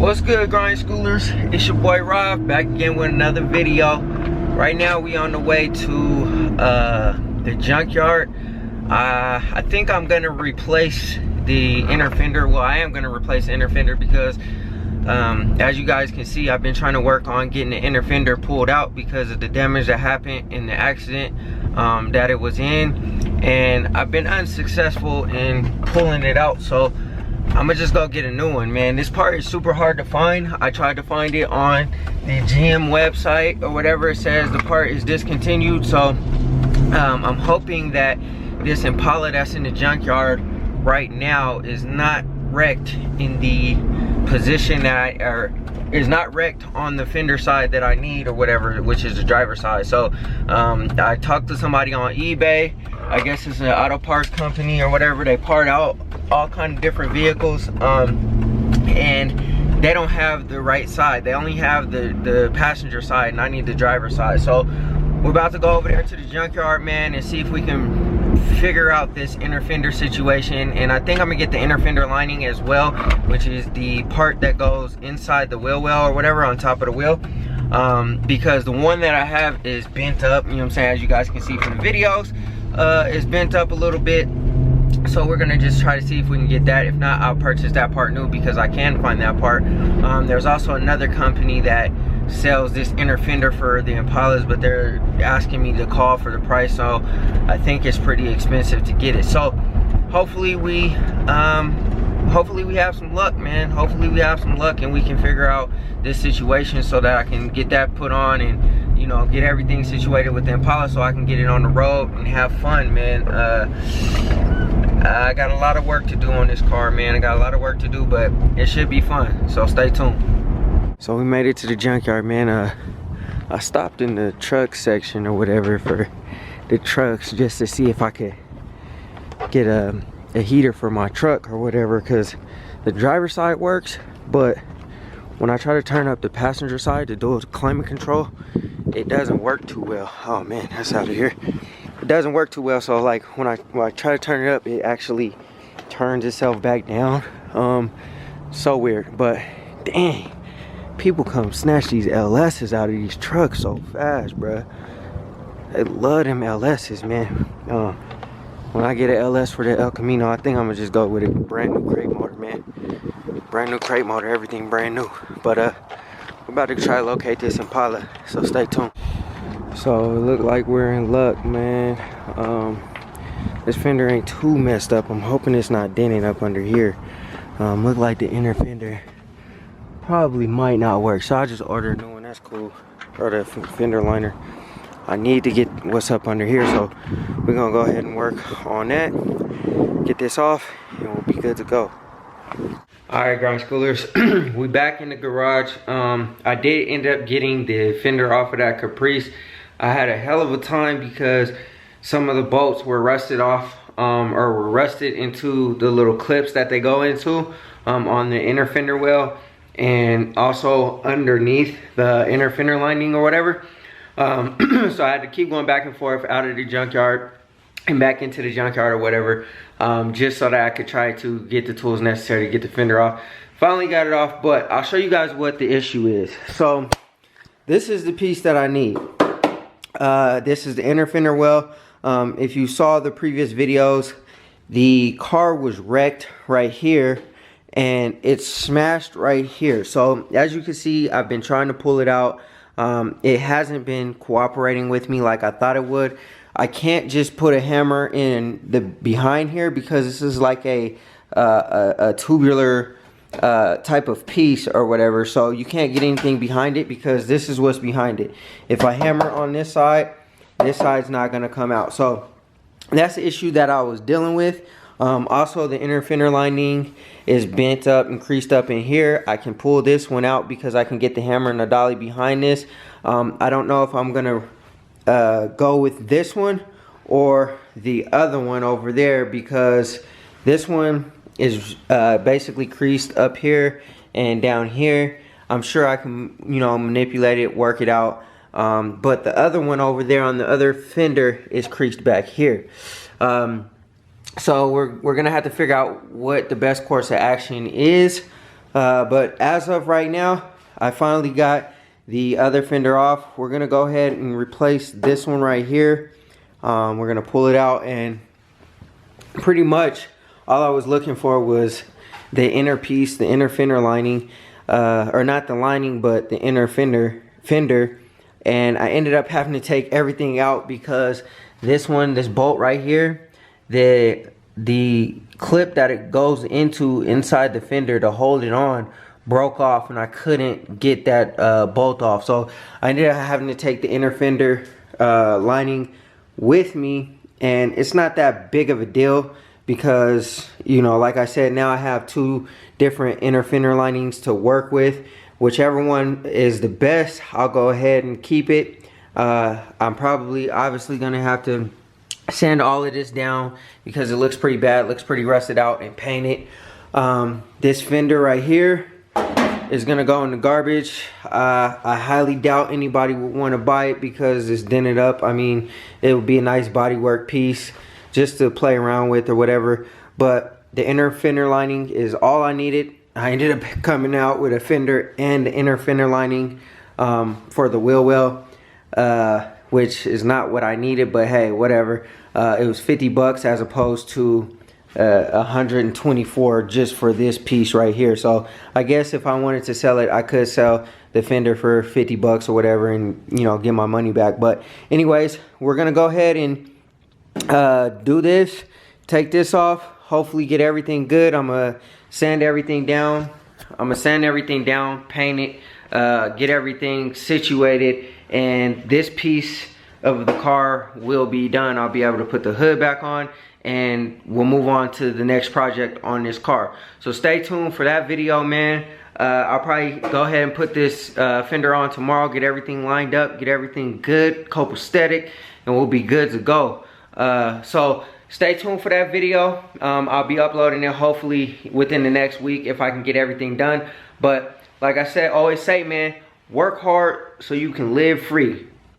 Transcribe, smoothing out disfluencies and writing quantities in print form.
What's good, grind schoolers? It's your boy Rob, back again with another video. Right now we on the way to the junkyard. I think I'm gonna replace the inner fender. Well, I am gonna replace the inner fender because as you guys can see, I've been trying to work on getting the inner fender pulled out because of the damage that happened in the accident that it was in, and I've been unsuccessful in pulling it out. So I'm gonna just go get a new one, man. This part is super hard to find. I tried to find it on the GM website or whatever. It says the part is discontinued. So I'm hoping that this Impala that's in the junkyard right now is not wrecked in the position that is not wrecked on the fender side that I need or whatever, which is the driver's side. So I talked to somebody on eBay. I guess it's an auto parts company or whatever. They part out all kind of different vehicles, and they don't have the right side. They only have the passenger side, and I need the driver's side. So we're about to go over there to the junkyard, man, and see if we can figure out this inner fender situation. And I think I'm gonna get the inner fender lining as well, which is the part that goes inside the wheel well or whatever on top of the wheel, because the one that I have is bent up, you know what I'm saying, as you guys can see from the videos. It's bent up a little bit. So we're gonna just try to see if we can get that. If not, I'll purchase that part new because I can find that part. There's also another company that sells this inner fender for the Impalas, but they're asking me to call for the price, so I think it's pretty expensive to get it. So hopefully we have some luck, man. Hopefully we have some luck and we can figure out this situation so that I can get that put on and, you know, get everything situated with the Impala so I can get it on the road and have fun, man. I got a lot of work to do on this car, man. I got a lot of work to do, but it should be fun, so stay tuned. So we made it to the junkyard, man. I stopped in the truck section or whatever for the trucks just to see if I could get a heater for my truck or whatever, because the driver's side works, but when I try to turn up the passenger side to do the climate control, it doesn't work too well. Oh man, that's out of here. It doesn't work too well, so like when I try to turn it up, it actually turns itself back down. So weird, but dang, people come snatch these LS's out of these trucks so fast, bruh. They love them LS's, man. When I get an LS for the El Camino, I think I'm gonna just go with a brand new crate motor, man. Brand new crate motor, everything brand new. But we're about to try to locate this Impala, so stay tuned. So it look like we're in luck, man. This fender ain't too messed up. I'm hoping it's not denting up under here. Look like the inner fender probably might not work, so I just ordered a new one. That's cool. Or the fender liner. I need to get what's up under here, so we're gonna go ahead and work on that, get this off, and we'll be good to go. Alright, ground schoolers, we back in the garage. I did end up getting the fender off of that Caprice. I had a hell of a time because some of the bolts were rusted off, or were rusted into the little clips that they go into on the inner fender well, and also underneath the inner fender lining or whatever. So I had to keep going back and forth out of the junkyard and back into the junkyard or whatever, just so that I could try to get the tools necessary to get the fender off. Finally got it off, but I'll show you guys what the issue is. So this is the piece that I need. This is the inner fender well. If you saw the previous videos, the car was wrecked right here and it's smashed right here. So as you can see, I've been trying to pull it out. It hasn't been cooperating with me like I thought it would. I can't just put a hammer in the behind here because this is like a tubular type of piece or whatever, so you can't get anything behind it because this is what's behind it. If I hammer on this side's not gonna come out. So that's the issue that I was dealing with. Also, the inner fender lining is bent up and creased up in here. I can pull this one out because I can get the hammer and the dolly behind this. I don't know if I'm gonna go with this one or the other one over there, because this one is basically creased up here and down here. I'm sure I can, you know, manipulate it, work it out. But the other one over there on the other fender is creased back here. So we're gonna have to figure out what the best course of action is. But as of right now, I finally got the other fender off. We're gonna go ahead and replace this one right here. We're gonna pull it out, and pretty much all I was looking for was the inner piece, the inner fender lining, or not the lining, but the inner fender. And I ended up having to take everything out because this bolt right here, the clip that it goes into inside the fender to hold it on broke off, and I couldn't get that bolt off. So I ended up having to take the inner fender lining with me, and it's not that big of a deal because, you know, like I said, now I have two different inner fender linings to work with. Whichever one is the best, I'll go ahead and keep it. I'm probably obviously gonna have to sand all of this down because it looks pretty bad, looks pretty rusted out, and paint it. This fender right here is gonna go in the garbage. I highly doubt anybody would want to buy it because it's dented up. I mean, it would be a nice bodywork piece just to play around with or whatever, but the inner fender lining is all I needed. I ended up coming out with a fender and the inner fender lining for the wheel well, which is not what I needed, but hey, whatever. It was 50 bucks as opposed to 124 just for this piece right here. So I guess if I wanted to sell it, I could sell the fender for 50 bucks or whatever and, you know, get my money back. But anyways, we're gonna go ahead and do this, take this off, hopefully get everything good. I'm gonna sand everything down, paint it, get everything situated, and this piece of the car will be done. I'll be able to put the hood back on, and we'll move on to the next project on this car. So stay tuned for that video, man. I'll probably go ahead and put this fender on tomorrow, get everything lined up, get everything good, copacetic, and we'll be good to go. So stay tuned for that video. I'll be uploading it hopefully within the next week if I can get everything done. But like I said, always say, man, work hard so you can live free.